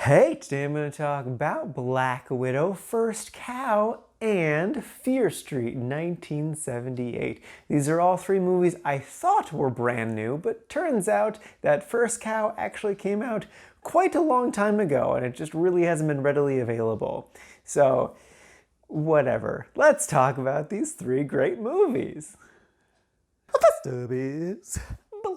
Hey, today I'm going to talk about Black Widow, First Cow, and Fear Street 1978. These are all three movies I thought were brand new, but turns out that First Cow actually came out quite a long time ago, and it just really hasn't been readily available. So, whatever. Let's talk about these three great movies. First up is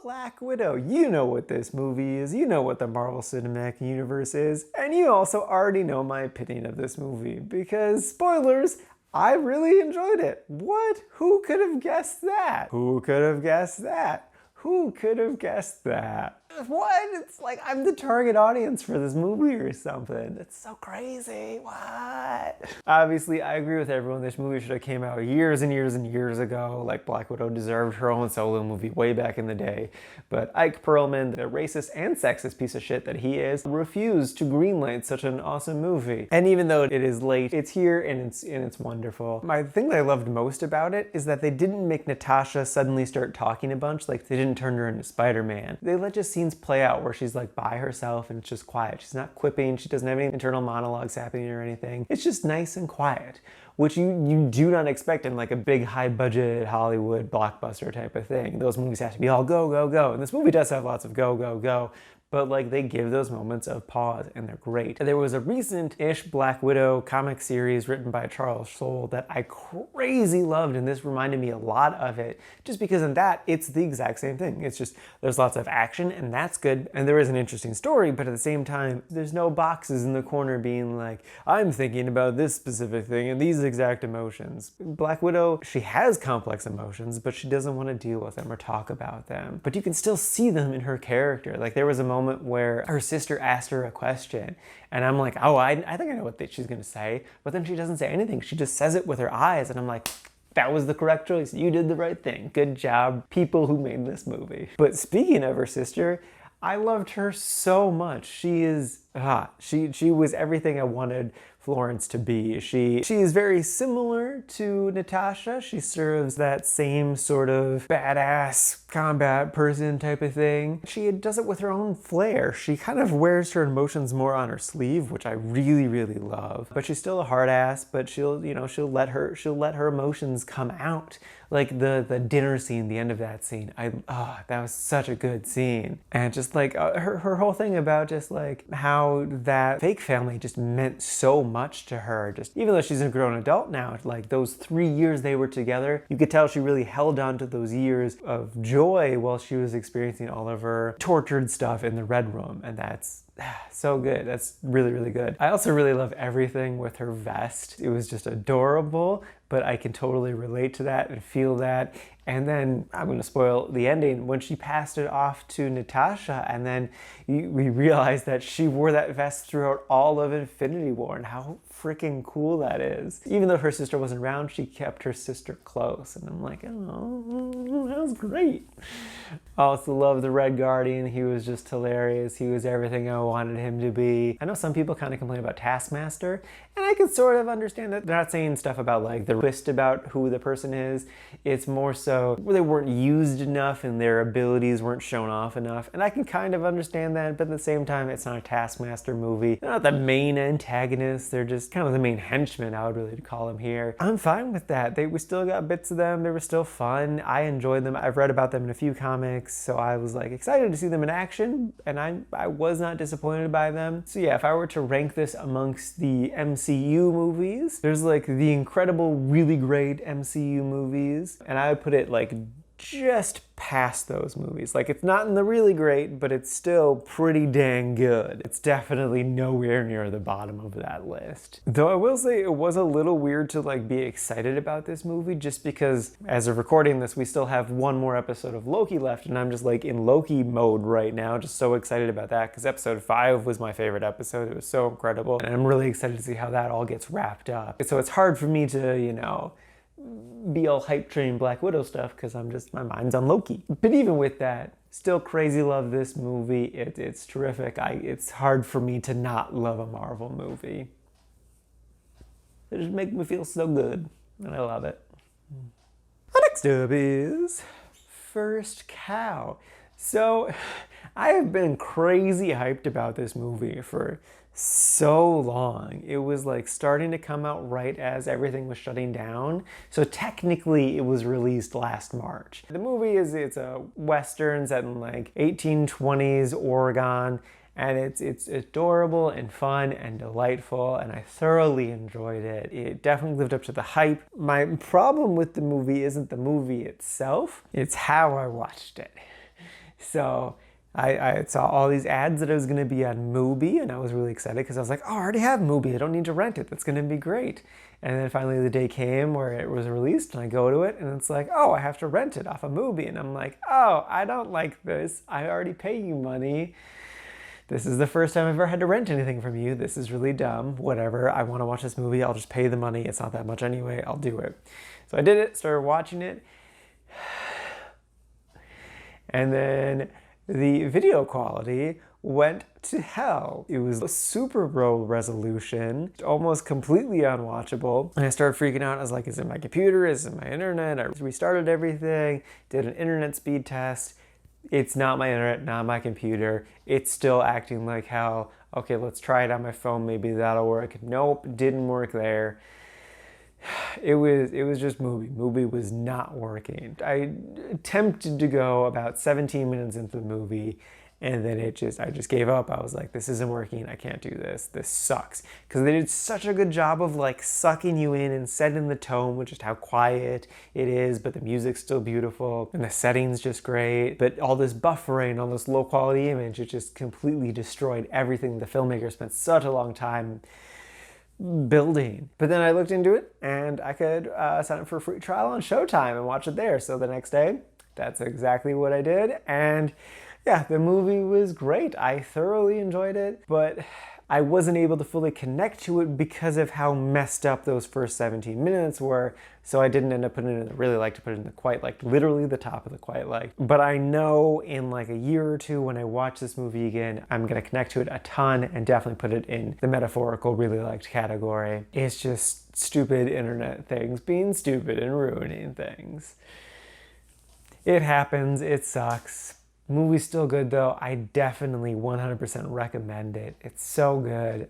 Black Widow. You know what this movie is, you know what the Marvel Cinematic Universe is, and you also already know my opinion of this movie, because, spoilers, I really enjoyed it. What? Who could have guessed that? Who could have guessed that? Who could have guessed that? What? It's like I'm the target audience for this movie or something. It's so crazy. What? Obviously, I agree with everyone. This movie should have came out years and years and years ago. Like, Black Widow deserved her own solo movie way back in the day. But Ike Perlman, the racist and sexist piece of shit that he is, refused to greenlight such an awesome movie. And even though it is late, it's here and it's wonderful. My thing that I loved most about it is that they didn't make Natasha suddenly start talking a bunch. Like, they didn't turn her into Spider-Man. They let just scenes play out where she's like by herself and it's just quiet. She's not quipping, she doesn't have any internal monologues happening or anything. It's just nice and quiet, which you do not expect in like a big high budget Hollywood blockbuster type of thing. Those movies have to be all go, go, go. And this movie does have lots of go, go, go. But like they give those moments of pause and they're great. There was a recent-ish Black Widow comic series written by Charles Soule that I crazy loved, and this reminded me a lot of it just because in that it's the exact same thing. It's just there's lots of action and that's good, and there is an interesting story, but at the same time there's no boxes in the corner being like, I'm thinking about this specific thing and these exact emotions. Black Widow, she has complex emotions, but she doesn't want to deal with them or talk about them. But you can still see them in her character. Like there was a moment where her sister asked her a question and I'm like, oh, I think I know what she's gonna say, but then she doesn't say anything. She just says it with her eyes and I'm like, that was the correct choice. You did the right thing. Good job, people who made this movie. But speaking of her sister, I loved her so much. She is she was everything I wanted Florence to be. She is very similar to Natasha. She serves that same sort of badass combat person type of thing. She does it with her own flair. She kind of wears her emotions more on her sleeve, which I really, really love. But she's still a hard ass, but she'll let her emotions come out. Like the dinner scene, the end of that scene. That was such a good scene. And just like her whole thing about just like how that fake family just meant so much to her. Just even though she's a grown adult now, like those 3 years they were together, you could tell she really held on to those years of joy while she was experiencing all of her tortured stuff in the Red Room. And that's so good. That's really, really good. I also really love everything with her vest. It was just adorable, but I can totally relate to that and feel that. And then, I'm gonna spoil the ending, when she passed it off to Natasha and then we realized that she wore that vest throughout all of Infinity War and how freaking cool that is. Even though her sister wasn't around, she kept her sister close. And I'm like, oh, that was great. I also love the Red Guardian. He was just hilarious. He was everything I wanted him to be. I know some people kind of complain about Taskmaster, and I can sort of understand that. They're not saying stuff about like the twist about who the person is. It's more so where they weren't used enough and their abilities weren't shown off enough. And I can kind of understand that, but at the same time, it's not a Taskmaster movie. They're not the main antagonists. They're just kind of the main henchmen, I would really call them here. I'm fine with that. We still got bits of them. They were still fun. I enjoyed them. I've read about them in a few comics, so I was like excited to see them in action, and I was not disappointed by them. So yeah, if I were to rank this amongst the MCU movies, there's like the incredible, really great MCU movies, and I would put it like just past those movies. Like it's not in the really great, but it's still pretty dang good. It's definitely nowhere near the bottom of that list. Though I will say it was a little weird to like be excited about this movie just because as of recording this, we still have one more episode of Loki left and I'm just like in Loki mode right now, just so excited about that because episode 5 was my favorite episode. It was so incredible and I'm really excited to see how that all gets wrapped up. So it's hard for me to, be all hype train Black Widow stuff because my mind's on Loki. But even with that, still crazy love this movie. It's terrific. It's hard for me to not love a Marvel movie. They just make me feel so good, and I love it. Next up is First Cow. So I have been crazy hyped about this movie for so long. It was like starting to come out right as everything was shutting down. So technically it was released last March. The movie it's a Western set in like 1820s Oregon, and it's adorable and fun and delightful, and I thoroughly enjoyed it. It definitely lived up to the hype. My problem with the movie isn't the movie itself, it's how I watched it. So I saw all these ads that it was going to be on Mubi, and I was really excited because I was like, oh, I already have Mubi. I don't need to rent it. That's going to be great. And then finally the day came where it was released, and I go to it, and it's like, oh, I have to rent it off of Mubi. And I'm like, oh, I don't like this. I already pay you money. This is the first time I've ever had to rent anything from you. This is really dumb. Whatever. I want to watch this movie. I'll just pay the money. It's not that much anyway. I'll do it. So I did it, started watching it. And then the video quality went to hell. It was a super low resolution, almost completely unwatchable. And I started freaking out. I was like, is it my computer? Is it my internet? I restarted everything, did an internet speed test. It's not my internet, not my computer. It's still acting like hell. Okay, let's try it on my phone. Maybe that'll work. Nope, didn't work there. It was just Mubi. Mubi was not working. I attempted to go about 17 minutes into the movie, and then I just gave up. I was like, this isn't working. I can't do this. This sucks. Because they did such a good job of like sucking you in and setting the tone with just how quiet it is, but the music's still beautiful and the setting's just great. But all this buffering, all this low quality image, it just completely destroyed everything the filmmaker spent such a long time building. But then I looked into it, and I could sign up for a free trial on Showtime and watch it there. So the next day, that's exactly what I did. And yeah, the movie was great. I thoroughly enjoyed it, but I wasn't able to fully connect to it because of how messed up those first 17 minutes were. So I didn't end up putting it in the really liked to put it in the quite liked, literally the top of the quite liked. But I know in like a year or two when I watch this movie again, I'm gonna connect to it a ton and definitely put it in the metaphorical really liked category. It's just stupid internet things being stupid and ruining things. It happens, it sucks. Movie's still good though. I definitely 100% recommend it. It's so good.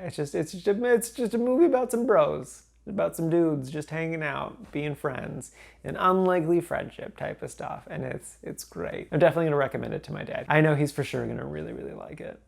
It's just a movie about some bros, about some dudes just hanging out, being friends, an unlikely friendship type of stuff, and it's great. I'm definitely gonna recommend it to my dad. I know he's for sure gonna really, really like it.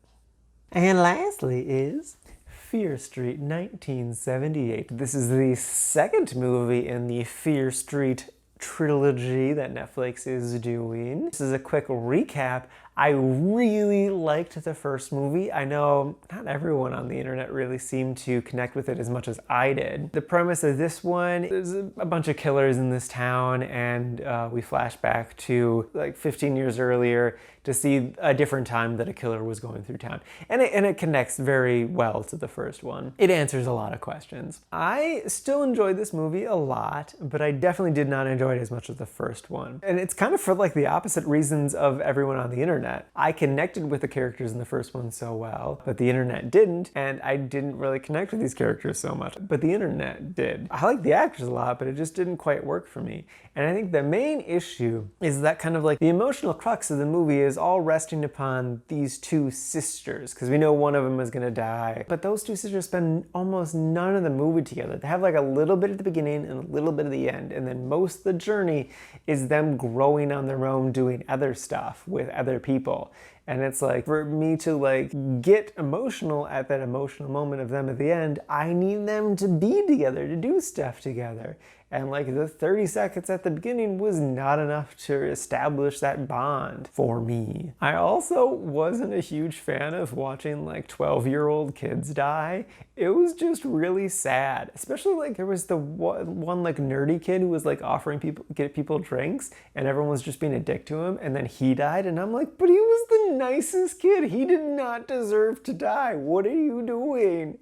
And lastly is Fear Street 1978. This is the second movie in the Fear Street trilogy that Netflix is doing. This is a quick recap. I really liked the first movie. I know not everyone on the internet really seemed to connect with it as much as I did. The premise of this one is a bunch of killers in this town, and we flash back to like 15 years earlier to see a different time that a killer was going through town. And it connects very well to the first one. It answers a lot of questions. I still enjoyed this movie a lot, but I definitely did not enjoy it as much as the first one. And it's kind of for like the opposite reasons of everyone on the internet. I connected with the characters in the first one so well, but the internet didn't, and I didn't really connect with these characters so much, but the internet did. I like the actors a lot, but it just didn't quite work for me. And I think the main issue is that kind of like the emotional crux of the movie is all resting upon these two sisters, because we know one of them is gonna die, but those two sisters spend almost none of the movie together. They have like a little bit at the beginning and a little bit at the end, and then most of the journey is them growing on their own, doing other stuff with other people. And it's like, for me to like get emotional at that emotional moment of them at the end, I need them to be together, to do stuff together. And like the 30 seconds at the beginning was not enough to establish that bond for me. I also wasn't a huge fan of watching like 12-year-old kids die. It was just really sad. Especially like there was the one like nerdy kid who was like offering get people drinks, and everyone was just being a dick to him, and then he died, and I'm like, but he was the nicest kid. He did not deserve to die. What are you doing?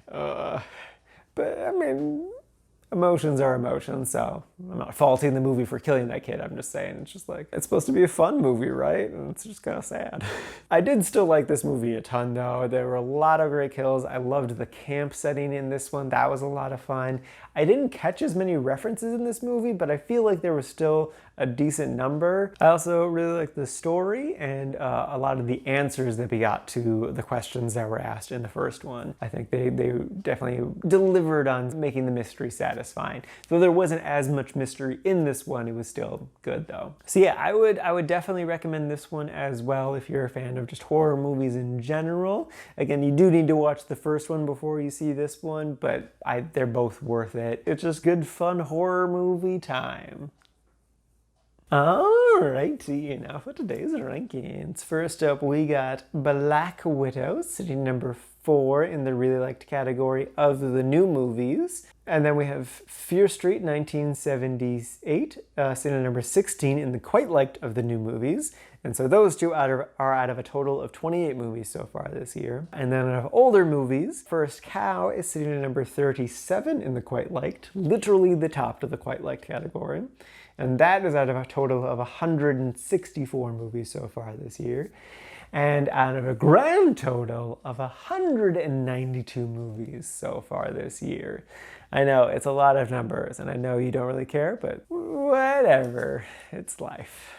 But I mean, emotions are emotions, so I'm not faulting the movie for killing that kid. I'm just saying it's just like, it's supposed to be a fun movie, right? And it's just kind of sad. I did still like this movie a ton though. There were a lot of great kills. I loved the camp setting in this one. That was a lot of fun. I didn't catch as many references in this movie, but I feel like there was still a decent number. I also really liked the story and a lot of the answers that we got to the questions that were asked in the first one. I think they definitely delivered on making the mystery satisfying. Though there wasn't as much mystery in this one, it was still good though. So yeah, I would definitely recommend this one as well if you're a fan of just horror movies in general. Again, you do need to watch the first one before you see this one, but they're both worth it. It's just good fun horror movie time. Alrighty, now for today's rankings. First up, we got Black Widow, sitting number 4 in the really liked category of the new movies. And then we have Fear Street 1978, sitting at number 16 in the quite liked of the new movies. And so those two are out of a total of 28 movies so far this year. And then out of older movies, First Cow is sitting at number 37 in the quite liked, literally the top of the quite liked category. And that is out of a total of 164 movies so far this year. And out of a grand total of 192 movies so far this year. I know, it's a lot of numbers, and I know you don't really care, but whatever. It's life.